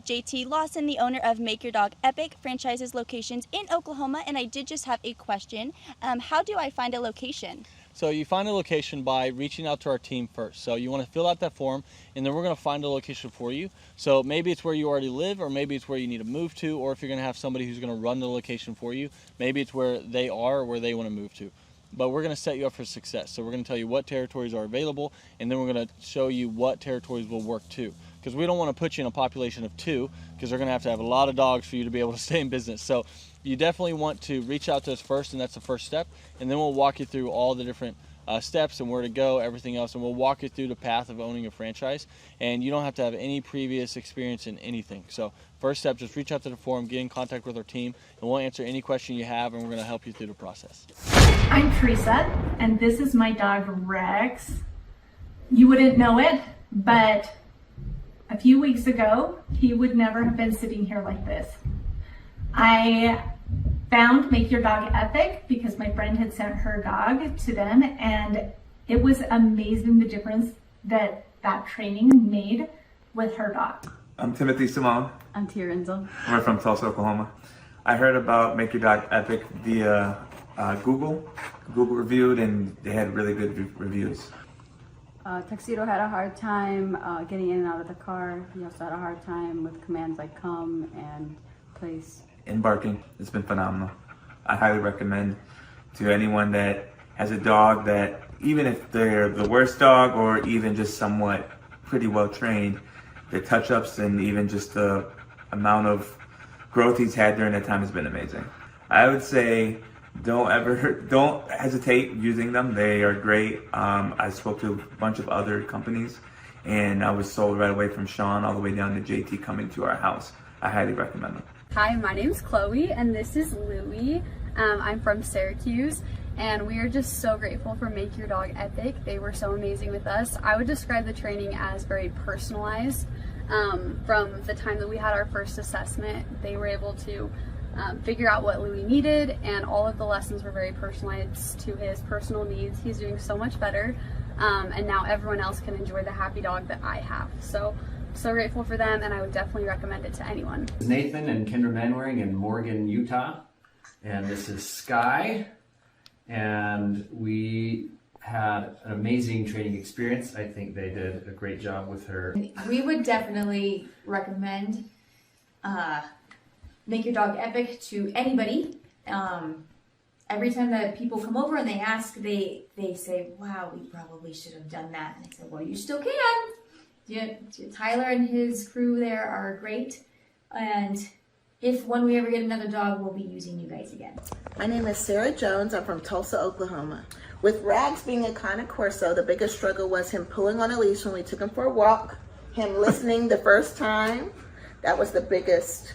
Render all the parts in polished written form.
JT Lawson, the owner of Make Your Dog Epic franchises locations in Oklahoma, and I did just have a question. How do I find a location? So you find a location by reaching out to our team first. So you want to fill out that form, and then we're going to find a location for you. So maybe it's where you already live, or maybe it's where you need to move to, or if you're going to have somebody who's going to run the location for you, maybe it's where they are or where they want to move to. But we're going to set you up for success. So we're going to tell you what territories are available, and then we're going to show you what territories will work too. Because we don't want to put you in a population of 2, because they're going to have a lot of dogs for you to be able to stay in business. So you definitely want to reach out to us first, and that's the first step. And then we'll walk you through all the different steps and where to go, everything else, and we'll walk you through the path of owning a franchise. And you don't have to have any previous experience in anything. So first step, just reach out to the forum, get in contact with our team, and we'll answer any question you have, and we're going to help you through the process. I'm Teresa, and this is my dog Rex. You wouldn't know it, but a few weeks ago, he would never have been sitting here like this. I found Make Your Dog Epic because my friend had sent her dog to them, and it was amazing the difference that training made with her dog. I'm Timothy Simone. I'm Tia Renzel. We're from Tulsa, Oklahoma. I heard about Make Your Dog Epic via Google reviewed, and they had really good reviews. Tuxedo had a hard time getting in and out of the car. He also had a hard time with commands like come and place. And barking, it's been phenomenal. I highly recommend to anyone that has a dog that, even if they're the worst dog or even just somewhat pretty well trained, the touch-ups and even just the amount of growth he's had during that time has been amazing. I would say don't hesitate using them. They are great. I spoke to a bunch of other companies, and I was sold right away from Sean all the way down to JT coming to our house. I highly recommend them. Hi, my name's Chloe, and this is Louie. I'm from Syracuse, and we are just so grateful for Make Your Dog Epic. They were so amazing with us. I would describe the training as very personalized. From the time that we had our first assessment, they were able to figure out what Louie needed, and all of the lessons were very personalized to his personal needs. He's doing so much better, and now everyone else can enjoy the happy dog that I have. So grateful for them, and I would definitely recommend it to anyone. This is Nathan and Kendra Manwaring in Morgan, Utah. And this is Sky. And we had an amazing training experience. I think they did a great job with her. We would definitely recommend Make Your Dog Epic to anybody. Every time that people come over and they ask, they say, wow, we probably should have done that. And I said, well, you still can. Yeah, Tyler and his crew there are great, and when we ever get another dog, we'll be using you guys again. My name is Sarah Jones. I'm from Tulsa, Oklahoma. With Rags being a Cane Corso, the biggest struggle was him pulling on a leash when we took him for a walk, him listening the first time. That was the biggest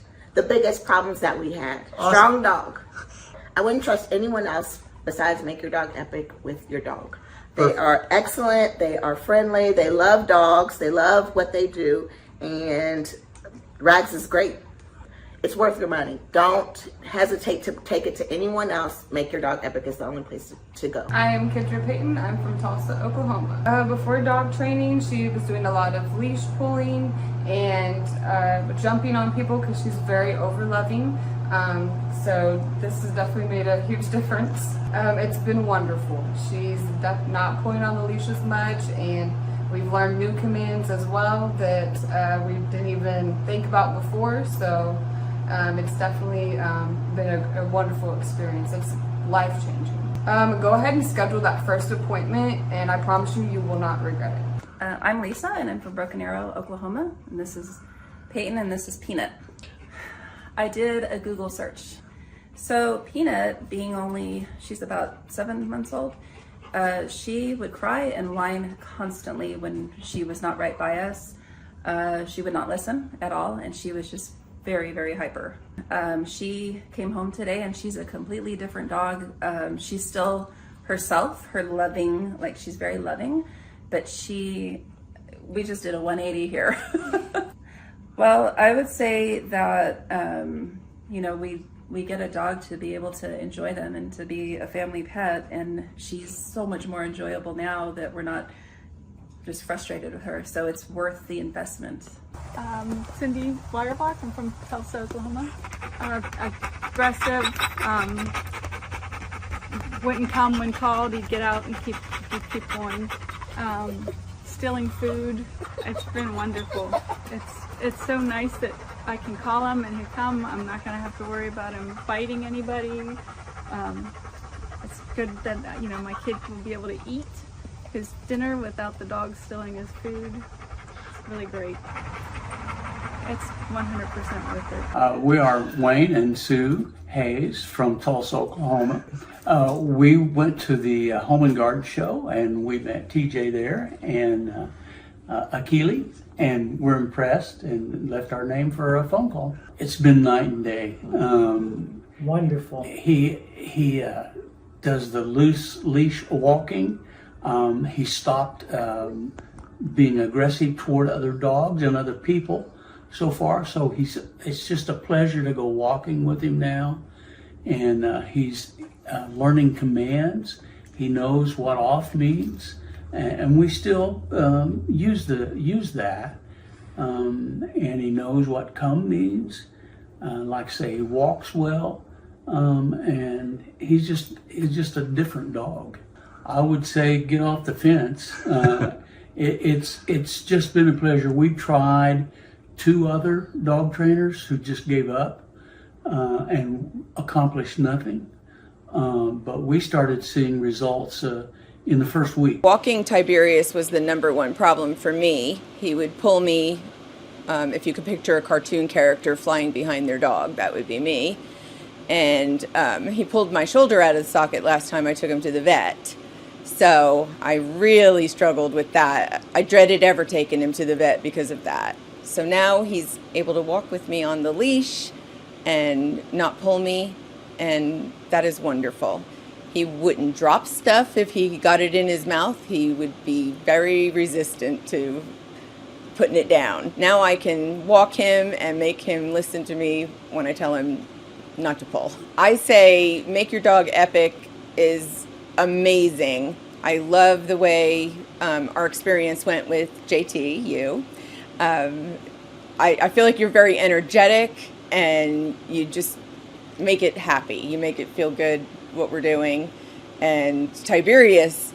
problems that we had. Awesome. Strong dog. I wouldn't trust anyone else besides Make Your Dog Epic with your dog. They are excellent, they are friendly, they love dogs, they love what they do, and Rags is great. It's worth your money. Don't hesitate to take it to anyone else. Make Your Dog Epic is the only place to go. I am Kendra Payton. I'm from Tulsa, Oklahoma. Before dog training, she was doing a lot of leash pulling and jumping on people because she's very over-loving. So this has definitely made a huge difference. It's been wonderful. She's not pulling on the leash as much, and we've learned new commands as well that we didn't even think about before. So it's definitely been a wonderful experience. It's life-changing. Go ahead and schedule that first appointment, and I promise you, you will not regret it. I'm Lisa, and I'm from Broken Arrow, Oklahoma. And this is Peyton, and this is Peanut. I did a Google search. So Peanut, she's about 7 months old, she would cry and whine constantly when she was not right by us. She would not listen at all, and she was just very, very hyper. She came home today, and she's a completely different dog. She's still herself, she's very loving, but we just did a 180 here. Well, I would say that, we get a dog to be able to enjoy them and to be a family pet, and she's so much more enjoyable now that we're not just frustrated with her. So it's worth the investment. Cindy Blagerbach. I'm from Tulsa, Oklahoma. Aggressive, wouldn't come when called. He'd get out and keep going. Stealing food. It's been wonderful. It's so nice that I can call him and he'll come. I'm not going to have to worry about him biting anybody. It's good that my kid will be able to eat his dinner without the dog stealing his food. It's really great. It's 100% worth it. We are Wayne and Sue Hayes from Tulsa, Oklahoma. We went to the Home and Garden Show and we met TJ there and Akili, and we're impressed and left our name for a phone call. It's been night and day. Wonderful. He does the loose leash walking. He stopped being aggressive toward other dogs and other people so far. So it's just a pleasure to go walking with him now. And he's learning commands. He knows what off means. And we still use that. And he knows what come means. Like I say, he walks well. And he's just a different dog. I would say get off the fence. It's just been a pleasure. We've tried 2 other dog trainers who just gave up and accomplished nothing. But we started seeing results in the first week. Walking Tiberius was the #1 problem for me. He would pull me, if you could picture a cartoon character flying behind their dog, that would be me. And he pulled my shoulder out of the socket last time I took him to the vet. So I really struggled with that. I dreaded ever taking him to the vet because of that. So now he's able to walk with me on the leash and not pull me, and that is wonderful. He wouldn't drop stuff if he got it in his mouth. He would be very resistant to putting it down. Now I can walk him and make him listen to me when I tell him not to pull. I say Make Your Dog Epic is amazing. I love the way our experience went with JT, you. I feel like you're very energetic and you just make it happy. You make it feel good what we're doing. And Tiberius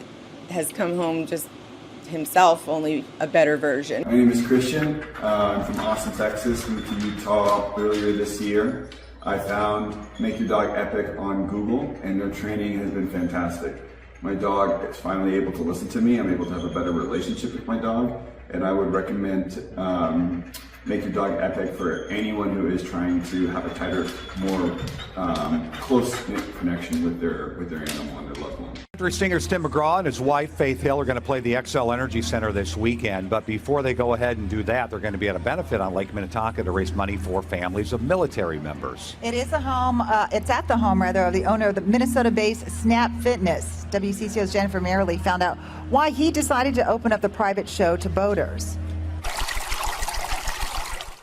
has come home just himself, only a better version. My name is Christian. I'm from Austin, Texas. Moved to Utah earlier this year. I found Make Your Dog Epic on Google, and their training has been fantastic. My dog is finally able to listen to me. I'm able to have a better relationship with my dog, and I would recommend Make Your Dog Epic for anyone who is trying to have a tighter, more close-knit connection with their animal and their loved one. Country singer Tim McGraw and his wife Faith Hill are going to play the XL Energy Center this weekend, but before they go ahead and do that, they're going to be at a benefit on Lake Minnetonka to raise money for families of military members. It is a home, it's at the home rather, of the owner of the Minnesota-based Snap Fitness. WCCO's Jennifer Merrily found out why he decided to open up the private show to boaters.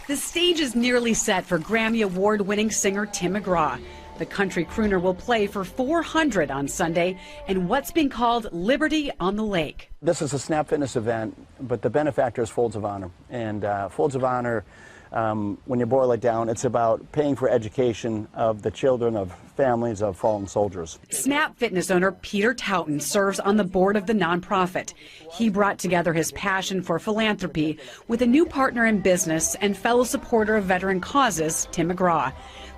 The stage is nearly set for Grammy Award-winning singer Tim McGraw. The country crooner will play for 400 on Sunday in what's been called Liberty on the Lake. This is a Snap Fitness event, but the benefactor is Folds of Honor. And Folds of Honor, when you boil it down, it's about paying for education of the children of families of fallen soldiers. Snap Fitness owner Peter Taunton serves on the board of the nonprofit. He brought together his passion for philanthropy with a new partner in business and fellow supporter of veteran causes, Tim McGraw.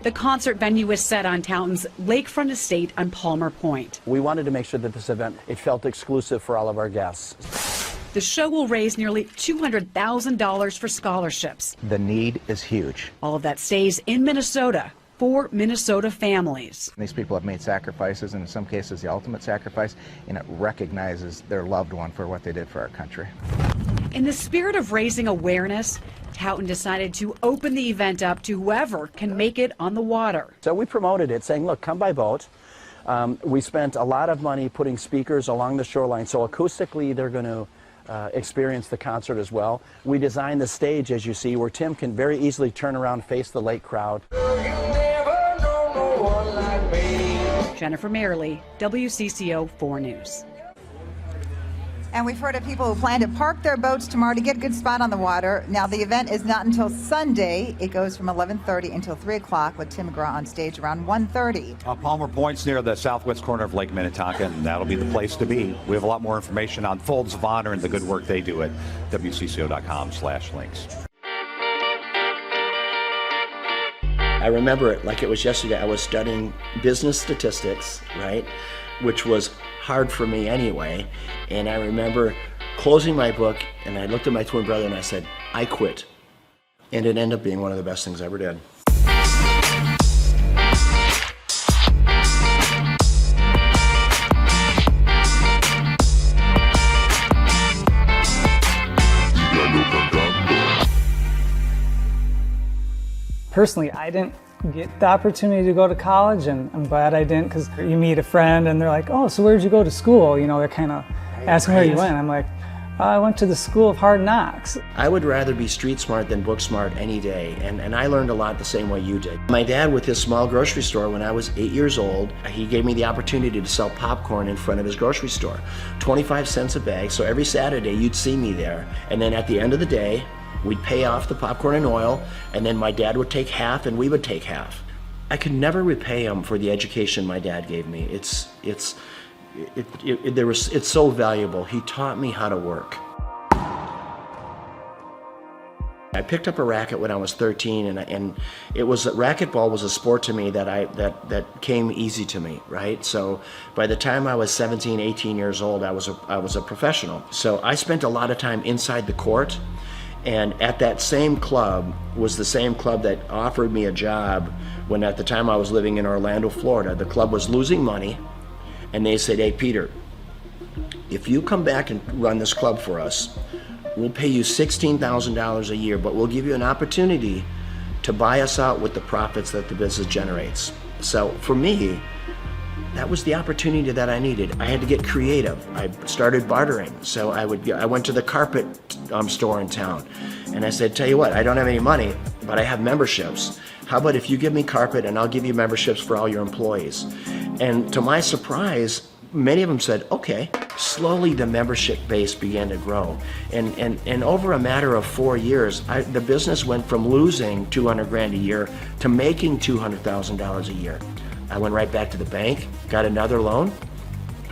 The concert venue is set on Taunton's lakefront estate on Palmer Point. We wanted to make sure that this event, it felt exclusive for all of our guests. The show will raise nearly $200,000 for scholarships. The need is huge. All of that stays in Minnesota for Minnesota families. These people have made sacrifices, and in some cases the ultimate sacrifice, and it recognizes their loved one for what they did for our country. In the spirit of raising awareness, Taunton decided to open the event up to whoever can make it on the water. So we promoted it, saying, look, come by boat. We spent a lot of money putting speakers along the shoreline, so acoustically they're going to experience the concert as well. We designed the stage, as you see, where Tim can very easily turn around, face the lake crowd. Jennifer Merrily, WCCO 4 News. And we've heard of people who plan to park their boats tomorrow to get a good spot on the water. Now, the event is not until Sunday. It goes from 11:30 until 3 o'clock with Tim McGraw on stage around 1:30. Palmer Point's near the southwest corner of Lake Minnetonka, and that'll be the place to be. We have a lot more information on Folds of Honor and the good work they do at wcco.com/links. I remember it like it was yesterday. I was studying business statistics, right, which was hard for me anyway. And I remember closing my book, and I looked at my twin brother and I said, I quit. And it ended up being one of the best things I ever did. Personally, I didn't get the opportunity to go to college, and I'm glad I didn't, because you meet a friend and they're like, oh, so where'd you go to school? You know, they're kind of asking where you went. I'm like, I went to the School of Hard Knocks. I would rather be street smart than book smart any day, and I learned a lot the same way you did. My dad, with his small grocery store, when I was 8 years old, he gave me the opportunity to sell popcorn in front of his grocery store. 25 cents a bag, so every Saturday you'd see me there, and then at the end of the day, we'd pay off the popcorn and oil, and then my dad would take half and we would take half. I could never repay him for the education my dad gave me. It's so valuable. He taught me how to work. I picked up a racket when I was 13, and racquetball was a sport to me that came easy to me, right? So by the time I was 17, 18 years old, I was a professional. So I spent a lot of time inside the court. And at that same club was the same club that offered me a job when at the time I was living in Orlando, Florida. The club was losing money, and they said, hey, Peter, if you come back and run this club for us, we'll pay you $16,000 a year, but we'll give you an opportunity to buy us out with the profits that the business generates. So for me, that was the opportunity that I needed. I had to get creative. I started bartering. So I went to the carpet store in town, and I said, tell you what, I don't have any money, but I have memberships. How about if you give me carpet and I'll give you memberships for all your employees? And to my surprise, many of them said, okay. Slowly the membership base began to grow. And over a matter of 4 years, the business went from losing $200,000 a year to making $200,000 a year. I went right back to the bank, got another loan,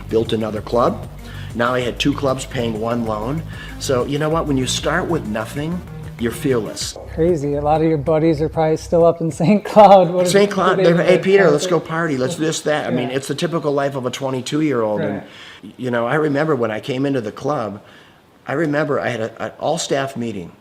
built another club. Now I had 2 clubs paying 1 loan. So you know what, when you start with nothing, you're fearless. Crazy, a lot of your buddies are probably still up in St. Cloud. St. Cloud, hey Peter, let's go party, let's do this, that. I mean, it's the typical life of a 22-year-old. Right. And you know, I remember when I came into the club, I had an all-staff meeting.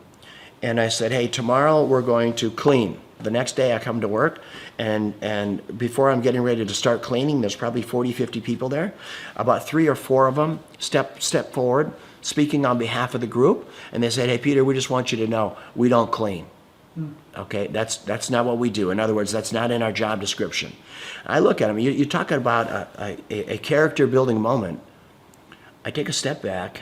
And I said, hey, tomorrow we're going to clean. The next day I come to work, and before I'm getting ready to start cleaning, there's probably 40, 50 people there. About 3 or 4 of them step forward, speaking on behalf of the group, and they said, hey, Peter, we just want you to know, we don't clean. Okay, that's not what we do. In other words, that's not in our job description. I look at them, you're talking about a character building moment. I take a step back.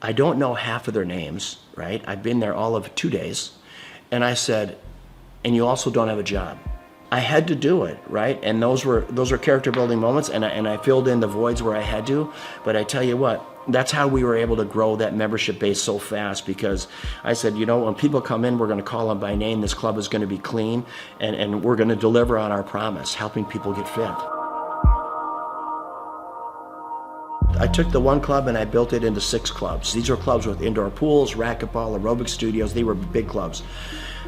I don't know half of their names, right? I've been there all of 2 days. And I said, and you also don't have a job. I had to do it, right? And those were character building moments, and I filled in the voids where I had to. But I tell you what, that's how we were able to grow that membership base so fast, because I said, you know, when people come in, we're going to call them by name. This club is going to be clean, and we're going to deliver on our promise, helping people get fit. I took the one club and I built it into 6 clubs. These are clubs with indoor pools, racquetball, aerobic studios. They were big clubs.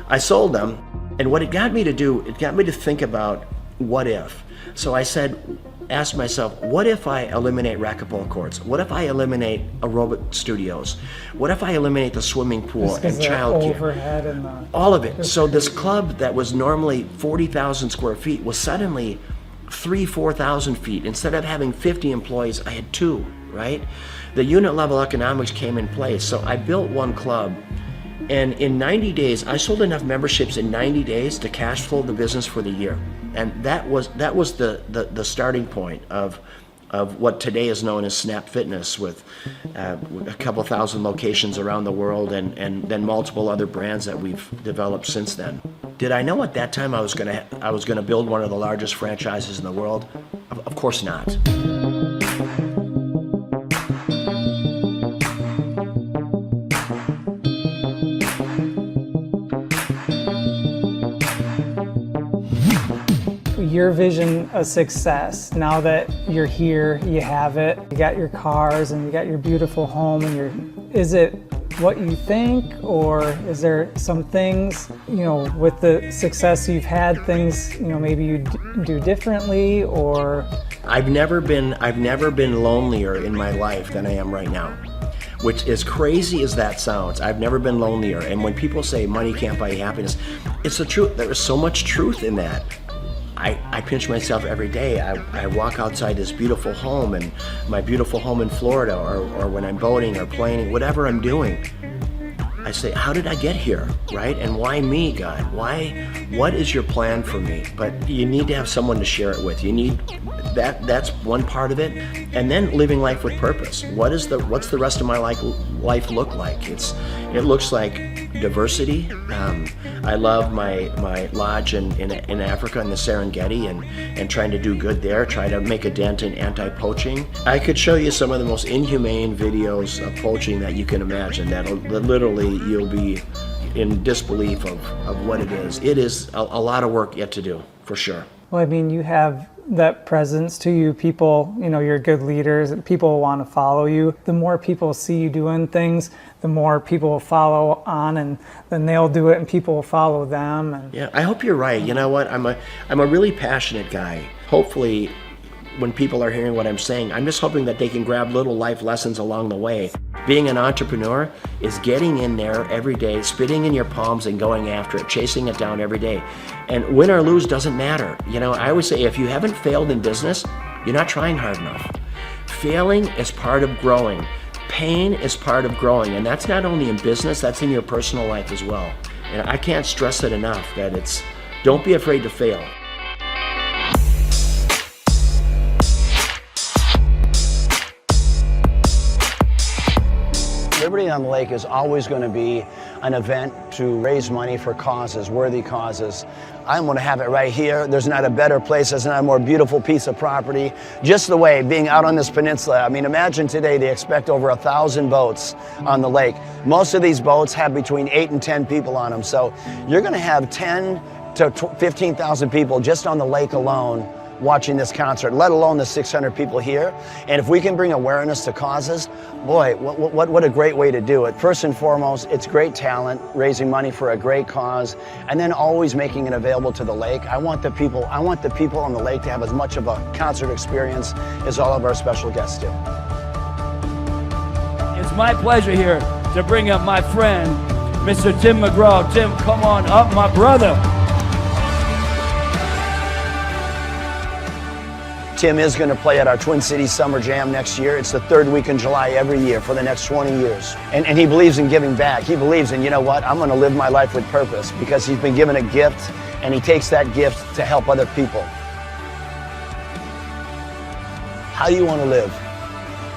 I sold them, and what it got me to do, it got me to think about what if. So I asked myself, what if I eliminate racquetball courts? What if I eliminate aerobic studios? What if I eliminate the swimming pool and childcare? All of it. So this club that was normally 40,000 square feet was suddenly 4,000 feet. Instead of having 50 employees, I had 2, right? The unit level economics came in place. So I built one club, and in 90 days, I sold enough memberships in 90 days to cash flow the business for the year. And that was the starting point of what today is known as Snap Fitness, with a couple thousand locations around the world, and then multiple other brands that we've developed since then. Did I know at that time I was gonna build one of the largest franchises in the world? Of course not. your vision of success, now that you're here, you have it, you got your cars and you got your beautiful home, and is it what you think, or is there some things, with the success you've had, things, maybe you do differently, or? I've never been lonelier in my life than I am right now. Which, as crazy as that sounds, I've never been lonelier. And when people say money can't buy happiness, it's the truth. There is so much truth in that. I pinch myself every day. I walk outside this beautiful home, and my beautiful home in Florida, or when I'm boating or playing, whatever I'm doing, I say, how did I get here, right? And why me, God? What is your plan for me? But you need to have someone to share it with. You need that's one part of it. And then living life with purpose. What's the rest of my life look like? It looks like diversity. I love my lodge in Africa, in the Serengeti, and trying to do good there, try to make a dent in anti-poaching. I could show you some of the most inhumane videos of poaching that you can imagine, that literally you'll be in disbelief of what it is. It is a lot of work yet to do, for sure. Well, I mean, you have that presence to you. People, you're good leaders. People want to follow you. The more people see you doing things, the more people will follow on, and then they'll do it and people will follow them. And yeah, I hope you're right. You know what? I'm a really passionate guy. Hopefully, when people are hearing what I'm saying, I'm just hoping that they can grab little life lessons along the way. Being an entrepreneur is getting in there every day, spitting in your palms and going after it, chasing it down every day. And win or lose doesn't matter. I always say, if you haven't failed in business, you're not trying hard enough. Failing is part of growing. Pain is part of growing. And that's not only in business, that's in your personal life as well. And I can't stress it enough that don't be afraid to fail. Liberty on the Lake is always going to be an event to raise money for causes, worthy causes. I'm going to have it right here. There's not a better place. There's not a more beautiful piece of property. Just the way, being out on this peninsula. I mean, imagine today they expect over 1,000 boats on the lake. Most of these boats have between 8 and 10 people on them. So you're going to have 10 to 15,000 people just on the lake alone watching this concert, let alone the 600 people here. And if we can bring awareness to causes, boy, what a great way to do it. First and foremost, it's great talent, raising money for a great cause, and then always making it available to the lake. I want the people on the lake to have as much of a concert experience as all of our special guests do. It's my pleasure here to bring up my friend, Mr. Tim McGraw. Tim, come on up, my brother. Tim is going to play at our Twin Cities Summer Jam next year. It's the third week in July every year for the next 20 years. And he believes in giving back. He believes in, you know what, I'm going to live my life with purpose, because he's been given a gift and he takes that gift to help other people. How do you want to live?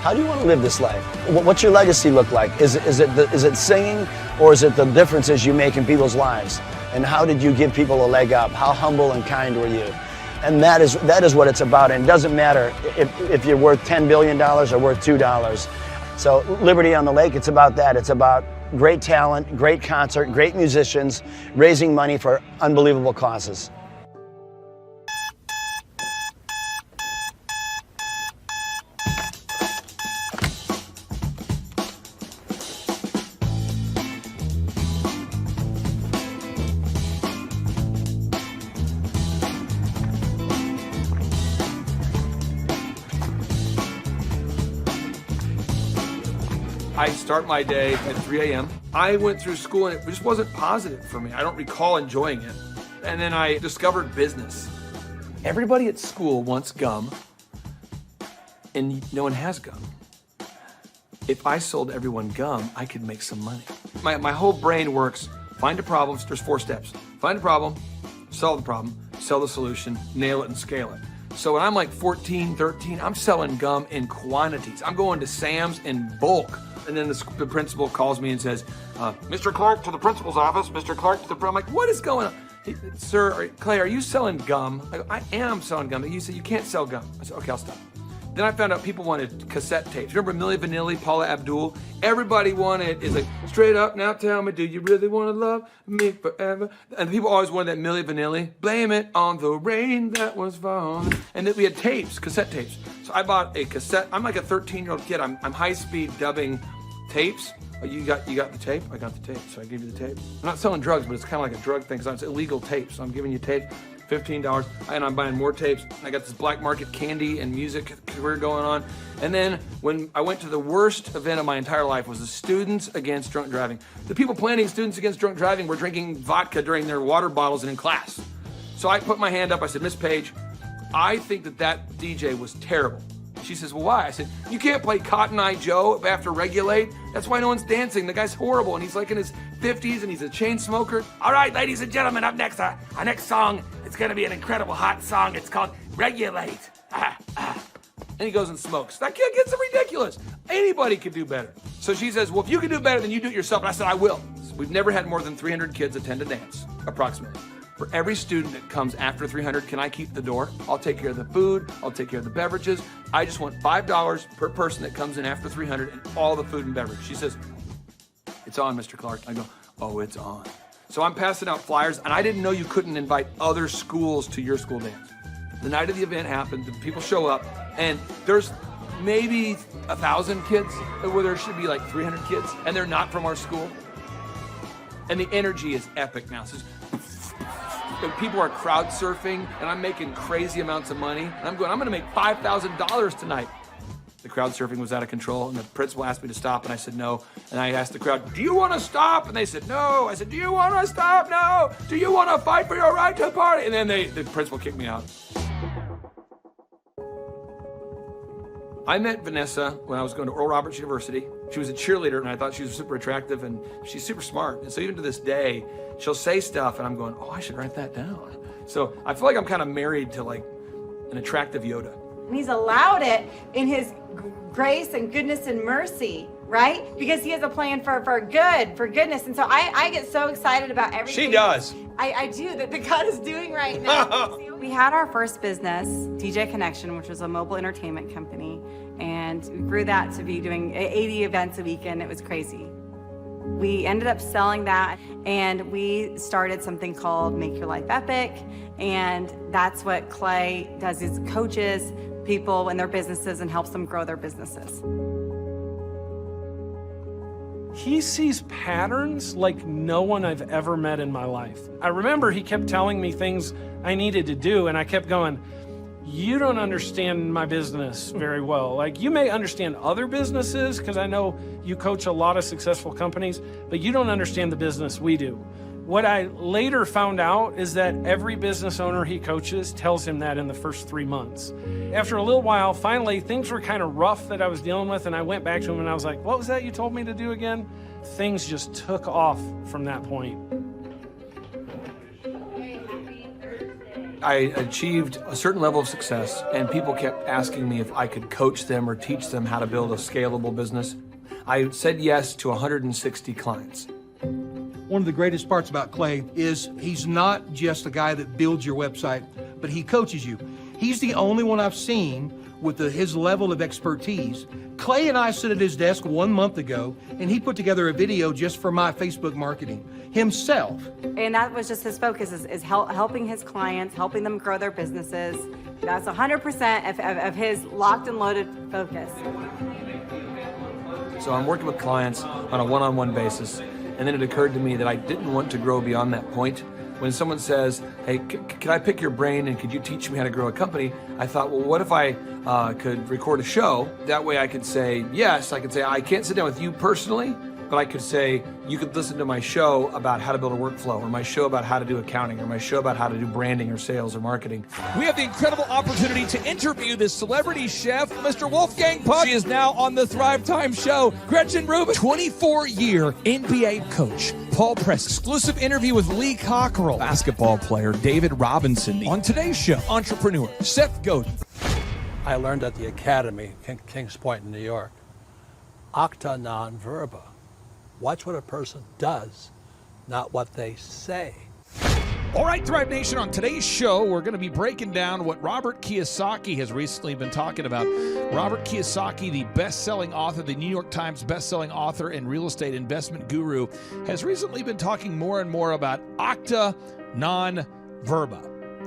How do you want to live this life? What's your legacy look like? Is it singing, or is it the differences you make in people's lives? And how did you give people a leg up? How humble and kind were you? And that is what it's about. And it doesn't matter if you're worth $10 billion or worth $2. So Liberty on the Lake, it's about that. It's about great talent, great concert, great musicians, raising money for unbelievable causes. I start my day at 3 a.m. I went through school and it just wasn't positive for me. I don't recall enjoying it. And then I discovered business. Everybody at school wants gum, and no one has gum. If I sold everyone gum, I could make some money. My whole brain works. Find a problem. There's 4 steps. Find a problem, solve the problem, sell the solution, nail it, and scale it. So when I'm like 14, 13, I'm selling gum in quantities. I'm going to Sam's in bulk. And then the principal calls me and says, Mr. Clark to the principal's office, Mr. Clark to the... I'm like, what is going on? Sir, Clay, are you selling gum? I am selling gum. He said, you can't sell gum. I said, okay, I'll stop. Then I found out people wanted cassette tapes. Remember Milli Vanilli, Paula Abdul? Everybody wanted, it's like, straight up, now tell me, do you really want to love me forever? And people always wanted that Milli Vanilli. Blame it on the rain that was falling. And then we had tapes, cassette tapes. So I bought a cassette. I'm like a 13-year-old kid. I'm high-speed dubbing tapes. Oh, you got the tape? I got the tape, so I gave you the tape. I'm not selling drugs, but it's kind of like a drug thing, because it's illegal tapes. So I'm giving you tape. $15, and I'm buying more tapes. I got this black market candy and music career going on. And then when I went to the worst event of my entire life was the Students Against Drunk Driving. The people planning Students Against Drunk Driving were drinking vodka during their water bottles and in class. So I put my hand up, I said, Miss Page, I think that DJ was terrible. She says, well, why? I said, you can't play Cotton Eye Joe after Regulate. That's why no one's dancing. The guy's horrible, and he's like in his 50s, and he's a chain smoker. All right, ladies and gentlemen, up next, our next song, it's gonna be an incredible hot song. It's called Regulate. And he goes and smokes. That kid gets ridiculous. Anybody could do better. So she says, well, if you can do better, then you do it yourself. And I said, I will. So we've never had more than 300 kids attend a dance, approximately. For every student that comes after 300, can I keep the door? I'll take care of the food, I'll take care of the beverages. I just want $5 per person that comes in after 300 and all the food and beverage. She says, it's on, Mr. Clark. I go, oh, it's on. So I'm passing out flyers, and I didn't know you couldn't invite other schools to your school dance. The night of the event happened, the people show up, and there's maybe 1,000 kids, where there should be like 300 kids, and they're not from our school. And the energy is epic now. So people are crowd surfing, and I'm making crazy amounts of money. And I'm gonna make $5,000 tonight. The crowd surfing was out of control, and the principal asked me to stop, and I said no. And I asked the crowd, do you want to stop? And they said no. I said, do you want to stop? No. Do you want to fight for your right to party? And then the principal kicked me out. I met Vanessa when I was going to Oral Roberts University. She was a cheerleader, and I thought she was super attractive, and she's super smart. And so even to this day, she'll say stuff, and I'm going, oh, I should write that down. So I feel like I'm kind of married to like an attractive Yoda. And he's allowed it in his grace and goodness and mercy, right? Because he has a plan for goodness. And so I get so excited about everything. She does. I do, that God is doing right now. We had our first business, DJ Connection, which was a mobile entertainment company. And we grew that to be doing 80 events a weekend. It was crazy. We ended up selling that, and we started something called Make Your Life Epic. And that's what Clay does, is coaches people in their businesses and helps them grow their businesses. He sees patterns like no one I've ever met in my life. I remember he kept telling me things I needed to do, and I kept going, you don't understand my business very well. Like, you may understand other businesses, because I know you coach a lot of successful companies, but you don't understand the business we do. What I later found out is that every business owner he coaches tells him that in the first 3 months. After a little while, finally, things were kind of rough that I was dealing with, and I went back to him and I was like, what was that you told me to do again? Things just took off from that point. I achieved a certain level of success, and people kept asking me if I could coach them or teach them how to build a scalable business. I said yes to 160 clients. One of the greatest parts about Clay is he's not just a guy that builds your website, but he coaches you. He's the only one I've seen with his level of expertise. Clay and I sit at his desk 1 month ago, and he put together a video just for my Facebook marketing himself. And that was just his focus, is helping his clients, helping them grow their businesses. That's 100% of his locked and loaded focus. So I'm working with clients on a one-on-one basis. And then it occurred to me that I didn't want to grow beyond that point. When someone says, hey, can I pick your brain and could you teach me how to grow a company? I thought, well, what if I could record a show? That way I could say, yes, I could say, I can't sit down with you personally, but I could say, you could listen to my show about how to build a workflow, or my show about how to do accounting, or my show about how to do branding or sales or marketing. We have the incredible opportunity to interview this celebrity chef, Mr. Wolfgang Puck. She is now on the Thrive Time show. Gretchen Rubin, 24-year NBA coach. Paul Press, exclusive interview with Lee Cockrell. Basketball player David Robinson. On today's show, entrepreneur Seth Godin. I learned at the Academy, Kings Point in New York, acta non verba. Watch what a person does, not what they say. All right, Thrive Nation, on today's show, we're going to be breaking down what Robert Kiyosaki has recently been talking about. Robert Kiyosaki, the best-selling author, the New York Times best-selling author and real estate investment guru, has recently been talking more and more about acta non verba.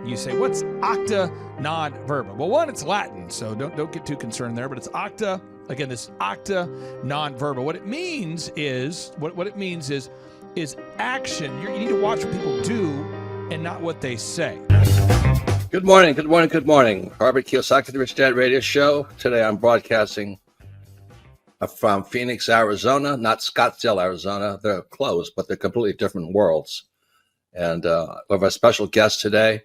You say, what's acta non verba? Well, one, it's Latin, so don't get too concerned there, but it's acta. Again, this acta non verba. What it means is action. You need to watch what people do and not what they say. Good morning, good morning, good morning. Robert Kiyosaki, the Rich Dad Radio Show. Today I'm broadcasting from Phoenix, Arizona, not Scottsdale, Arizona. They're close, but they're completely different worlds. And we have a special guest today.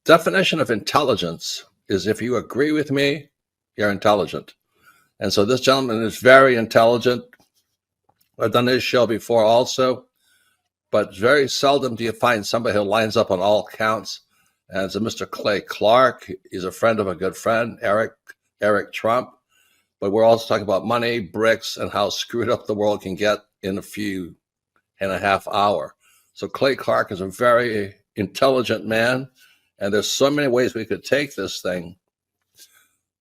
Definition of intelligence is if you agree with me, you're intelligent. And so this gentleman is very intelligent. I've done this show before also. But very seldom do you find somebody who lines up on all counts. And it's a Mr. Clay Clark. He's a friend of a good friend, Eric Trump. But we're also talking about money, bricks, and how screwed up the world can get in a few and a half hours. So Clay Clark is a very intelligent man. And there's so many ways we could take this thing.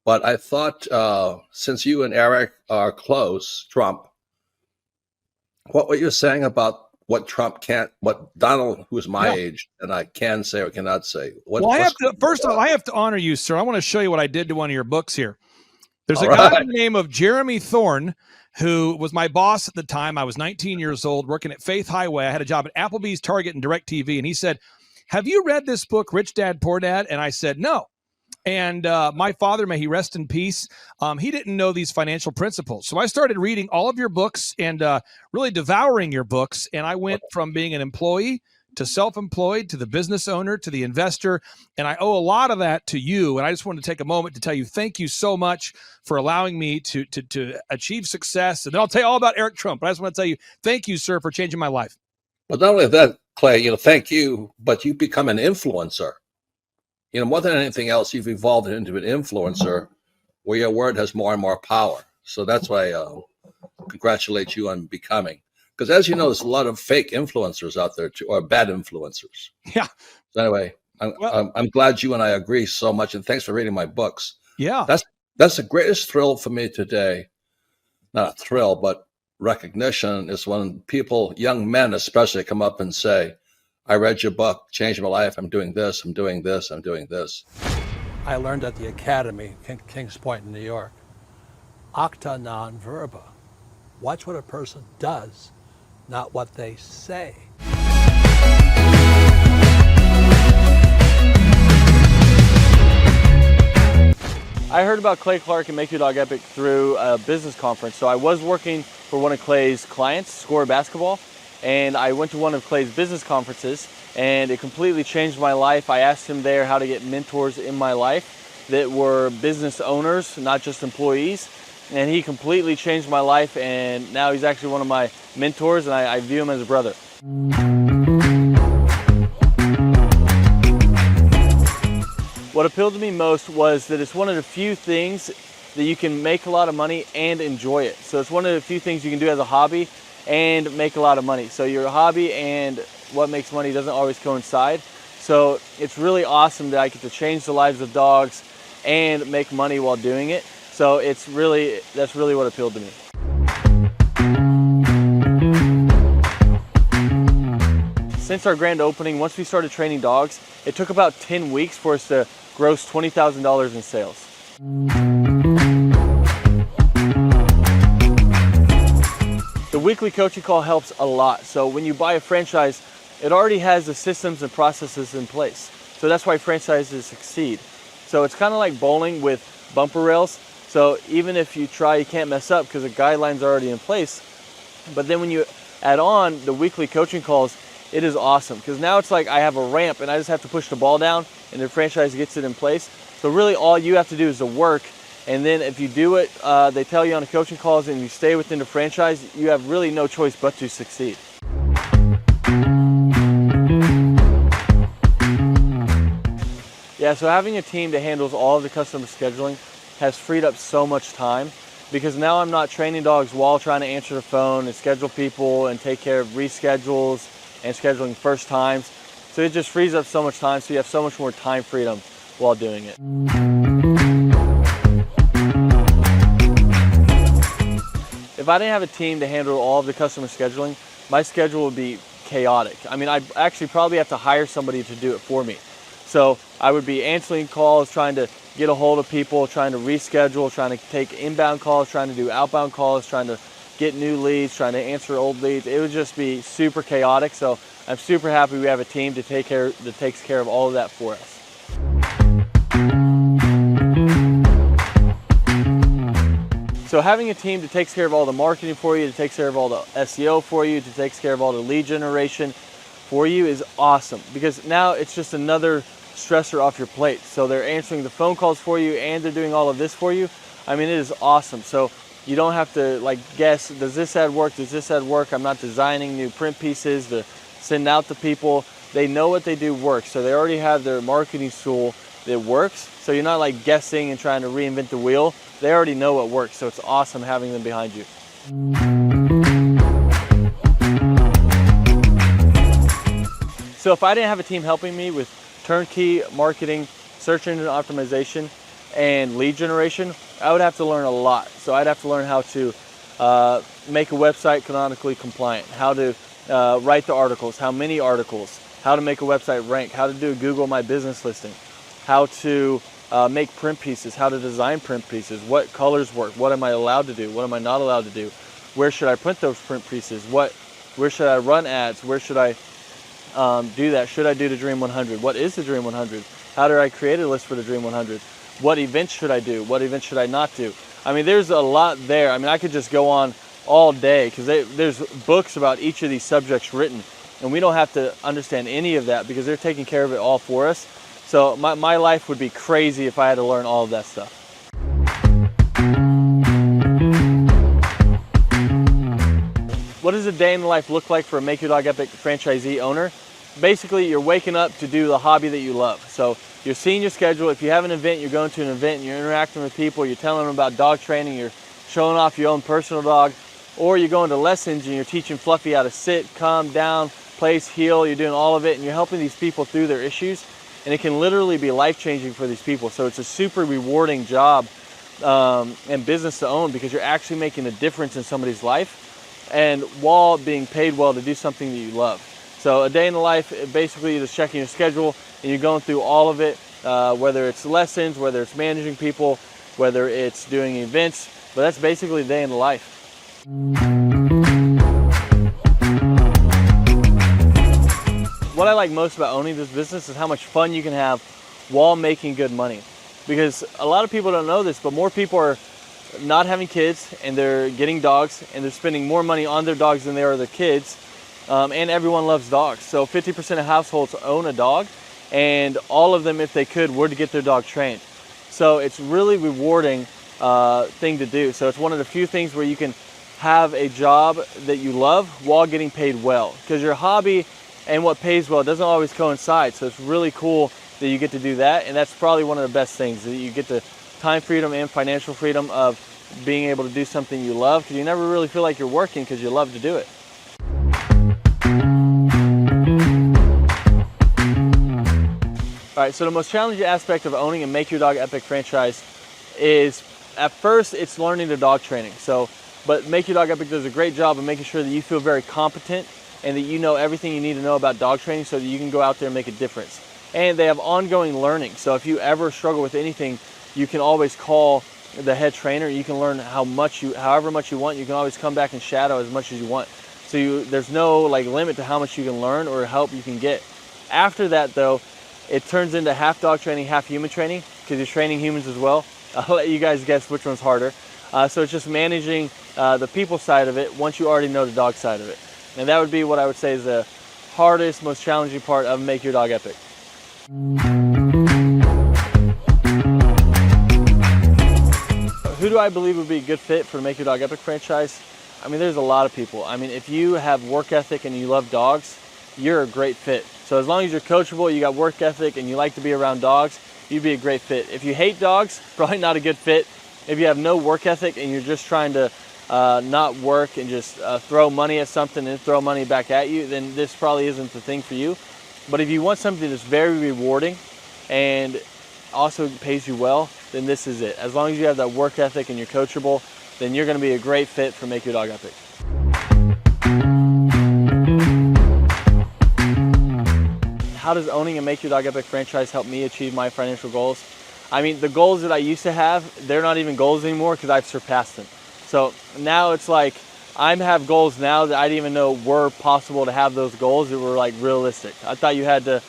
But I thought, since you and Eric are close, Trump, what were you saying about what Trump can't, what Donald, who's my age, and I can say or cannot say? First of all, I have to honor you, sir. I want to show you what I did to one of your books here. There's a guy by the name of Jeremy Thorne, who was my boss at the time. I was 19 years old, working at Faith Highway. I had a job at Applebee's, Target, and DirecTV. And he said, have you read this book, Rich Dad, Poor Dad? And I said, no. And my father, may he rest in peace, he didn't know these financial principles. So I started reading all of your books and really devouring your books. And I went from being an employee to self-employed to the business owner to the investor. And I owe a lot of that to you. And I just wanted to take a moment to tell you thank you so much for allowing me to achieve success. And then I'll tell you all about Eric Trump. But I just want to tell you thank you, sir, for changing my life. Well, not only that, Clay, thank you, but you become an influencer. More than anything else, you've evolved into an influencer where your word has more and more power. So that's why I congratulate you on becoming. Because as you know, there's a lot of fake influencers out there, too, or bad influencers. Yeah. So anyway, I'm glad you and I agree so much. And thanks for reading my books. Yeah. That's the greatest thrill for me today. Not a thrill, but recognition is when people, young men especially, come up and say, I read your book, changed my life. I'm doing this, I'm doing this, I'm doing this. I learned at the Academy, Kings Point in New York, acta non verba. Watch what a person does, not what they say. I heard about Clay Clark and Make Your Dog Epic through a business conference. So I was working for one of Clay's clients, Score Basketball, and I went to one of Clay's business conferences, and it completely changed my life. I asked him there how to get mentors in my life that were business owners, not just employees, and he completely changed my life, and now he's actually one of my mentors, and I view him as a brother. What appealed to me most was that it's one of the few things that you can make a lot of money and enjoy it. So it's one of the few things you can do as a hobby and make a lot of money. So your hobby and what makes money doesn't always coincide. So it's really awesome that I get to change the lives of dogs and make money while doing it. So that's really what appealed to me. Since our grand opening, once we started training dogs, it took about 10 weeks for us to gross $20,000 in sales. The weekly coaching call helps a lot. So when you buy a franchise, it already has the systems and processes in place. So that's why franchises succeed. So it's kind of like bowling with bumper rails. So even if you try, you can't mess up because the guidelines are already in place. But then when you add on the weekly coaching calls, it is awesome because now it's like I have a ramp and I just have to push the ball down and the franchise gets it in place. So really all you have to do is the work. And then if you do it, they tell you on the coaching calls and you stay within the franchise, you have really no choice but to succeed. Yeah, so having a team that handles all of the customer scheduling has freed up so much time because now I'm not training dogs while trying to answer the phone and schedule people and take care of reschedules and scheduling first times. So it just frees up so much time, so you have so much more time freedom while doing it. If I didn't have a team to handle all of the customer scheduling, my schedule would be chaotic. I mean, I'd actually probably have to hire somebody to do it for me. So I would be answering calls, trying to get a hold of people, trying to reschedule, trying to take inbound calls, trying to do outbound calls, trying to get new leads, trying to answer old leads. It would just be super chaotic. So I'm super happy we have a team that takes care of all of that for us. So having a team that takes care of all the marketing for you, that takes care of all the SEO for you, that takes care of all the lead generation for you is awesome, because now it's just another stressor off your plate. So they're answering the phone calls for you and they're doing all of this for you. I mean, it is awesome. So you don't have to like guess, does this ad work? Does this ad work? I'm not designing new print pieces to send out to people. They know what they do works. So they already have their marketing tool that works. So you're not like guessing and trying to reinvent the wheel. They already know what works. So it's awesome having them behind you. So if I didn't have a team helping me with turnkey marketing, search engine optimization, and lead generation, I would have to learn a lot. So I'd have to learn how to make a website canonically compliant, how to write the articles, how many articles, how to make a website rank, how to do a Google My Business listing, how to make print pieces, how to design print pieces, what colors work, what am I allowed to do, what am I not allowed to do, where should I print those print pieces, where should I run ads, where should I do that, should I do the Dream 100, what is the Dream 100, how do I create a list for the Dream 100, what events should I do, what events should I not do. I mean, there's a lot there. I mean, I could just go on all day because there's books about each of these subjects written, and we don't have to understand any of that because they're taking care of it all for us. So my life would be crazy if I had to learn all of that stuff. What does a day in the life look like for a Make Your Dog Epic franchisee owner? Basically, you're waking up to do the hobby that you love. So you're seeing your schedule. If you have an event, you're going to an event and you're interacting with people, you're telling them about dog training, you're showing off your own personal dog, or you're going to lessons and you're teaching Fluffy how to sit, calm down, place, heel, you're doing all of it, and you're helping these people through their issues. And it can literally be life-changing for these people. So it's a super rewarding job and business to own because you're actually making a difference in somebody's life, and while being paid well to do something that you love. So a day in the life, basically you're just checking your schedule and you're going through all of it, whether it's lessons, whether it's managing people, whether it's doing events, but that's basically a day in the life. What I like most about owning this business is how much fun you can have while making good money. Because a lot of people don't know this, but more people are not having kids and they're getting dogs and they're spending more money on their dogs than they are their kids. And everyone loves dogs. So 50% of households own a dog, and all of them, if they could, were to get their dog trained. So it's really rewarding thing to do. So it's one of the few things where you can have a job that you love while getting paid well. Because your hobby and what pays well doesn't always coincide. So it's really cool that you get to do that. And that's probably one of the best things, that you get the time freedom and financial freedom of being able to do something you love, because you never really feel like you're working because you love to do it. All right, so the most challenging aspect of owning a Make Your Dog Epic franchise is, at first, it's learning the dog training. But Make Your Dog Epic does a great job of making sure that you feel very competent and that you know everything you need to know about dog training so that you can go out there and make a difference. And they have ongoing learning. So if you ever struggle with anything, you can always call the head trainer. You can learn however much you want. You can always come back and shadow as much as you want. So there's no limit to how much you can learn or help you can get. After that, though, it turns into half dog training, half human training, because you're training humans as well. I'll let you guys guess which one's harder. So it's just managing the people side of it once you already know the dog side of it. And that would be what I would say is the hardest, most challenging part of Make Your Dog Epic. Who do I believe would be a good fit for the Make Your Dog Epic franchise? I mean, there's a lot of people. I mean, if you have work ethic and you love dogs, you're a great fit. So as long as you're coachable, you got work ethic, and you like to be around dogs, you'd be a great fit. If you hate dogs, probably not a good fit. If you have no work ethic and you're just trying to not work and just throw money at something and throw money back at you, then this probably isn't the thing for you. But if you want something that's very rewarding and also pays you well, then this is it. As long as you have that work ethic and you're coachable, then you're going to be a great fit for Make Your Dog Epic. How does owning a Make Your Dog Epic franchise help me achieve my financial goals? I mean, the goals that I used to have, they're not even goals anymore because I've surpassed them. So now it's like I have goals now that I didn't even know were possible to have those goals that were like realistic. I thought you had to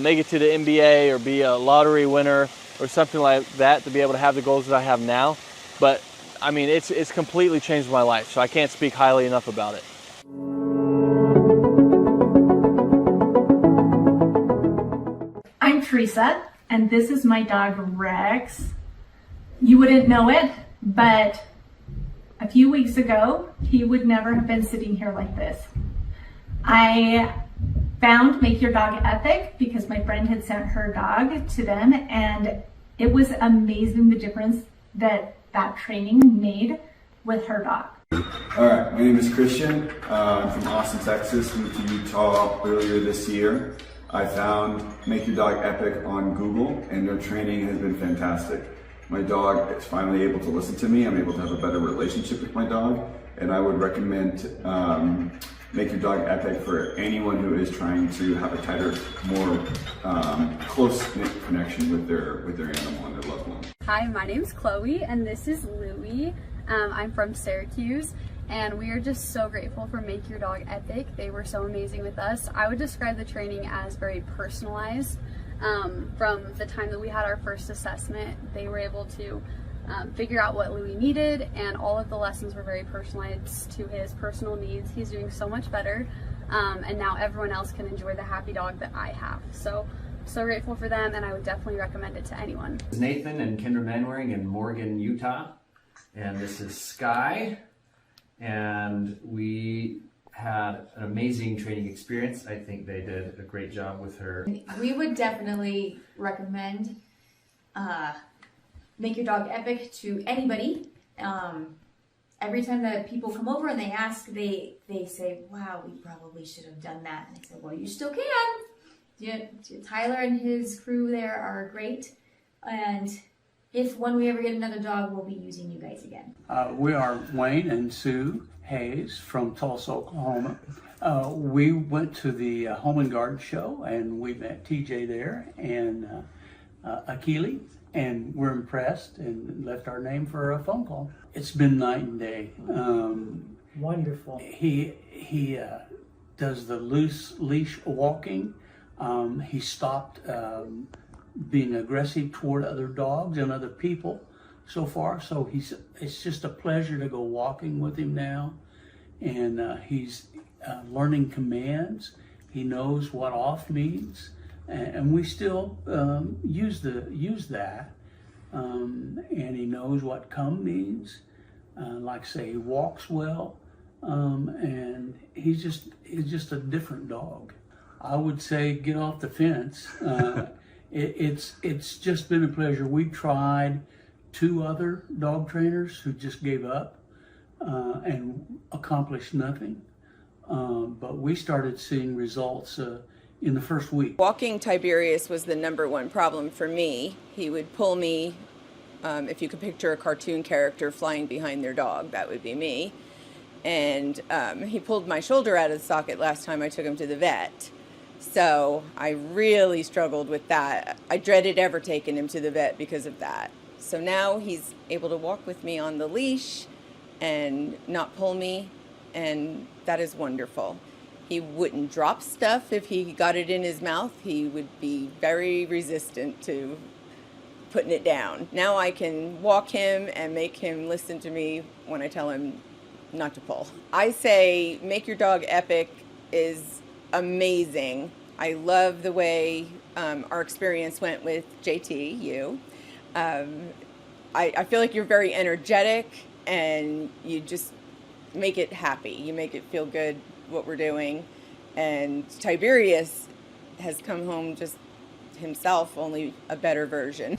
make it to the NBA or be a lottery winner or something like that to be able to have the goals that I have now. But I mean, it's completely changed my life, so I can't speak highly enough about it. I'm Teresa, and this is my dog Rex. You wouldn't know it, but a few weeks ago, he would never have been sitting here like this. I found Make Your Dog Epic because my friend had sent her dog to them, and it was amazing the difference that training made with her dog. All right, my name is Christian. I'm from Austin, Texas. Moved to Utah earlier this year. I found Make Your Dog Epic on Google, and their training has been fantastic. My dog is finally able to listen to me. I'm able to have a better relationship with my dog, and I would recommend Make Your Dog Epic for anyone who is trying to have a tighter, more close-knit connection with their animal and their loved one. Hi, my name's Chloe, and this is Louie. I'm from Syracuse, and we are just so grateful for Make Your Dog Epic. They were so amazing with us. I would describe the training as very personalized. From the time that we had our first assessment, they were able to figure out what Louie needed, and all of the lessons were very personalized to his personal needs. He's doing so much better, and now everyone else can enjoy the happy dog that I have. So grateful for them, and I would definitely recommend it to anyone. This is Nathan and Kendra Manwaring in Morgan, Utah, and this is Sky, and we had an amazing training experience. I think they did a great job with her. We would definitely recommend Make Your Dog Epic to anybody. Every time that people come over and they ask, they say, wow, we probably should have done that. And I said, well, you still can. Yeah, Tyler and his crew there are great. And when we ever get another dog, we'll be using you guys again. We are Wayne and Sue Hayes from Tulsa, Oklahoma. We went to the Home and Garden show, and we met TJ there and Akili, and we're impressed and left our name for a phone call. It's been night and day. Wonderful. He does the loose leash walking. He stopped being aggressive toward other dogs and other people so far. So it's just a pleasure to go walking with him now. And he's learning commands. He knows what off means. And we still use that. And he knows what come means. Like say, he walks well. And he's just a different dog. I would say get off the fence. It's just been a pleasure. We tried 2 other dog trainers who just gave up and accomplished nothing. But we started seeing results in the first week. Walking Tiberius was the #1 problem for me. He would pull me, if you could picture a cartoon character flying behind their dog, that would be me. And he pulled my shoulder out of the socket last time I took him to the vet. So I really struggled with that. I dreaded ever taking him to the vet because of that. So now he's able to walk with me on the leash and not pull me, and that is wonderful. He wouldn't drop stuff if he got it in his mouth. He would be very resistant to putting it down. Now I can walk him and make him listen to me when I tell him not to pull. I say Make Your Dog Epic is amazing. I love the way our experience went with JT, you. I feel like you're very energetic, and you just make it happy. You make it feel good what we're doing. And Tiberius has come home just himself, only a better version.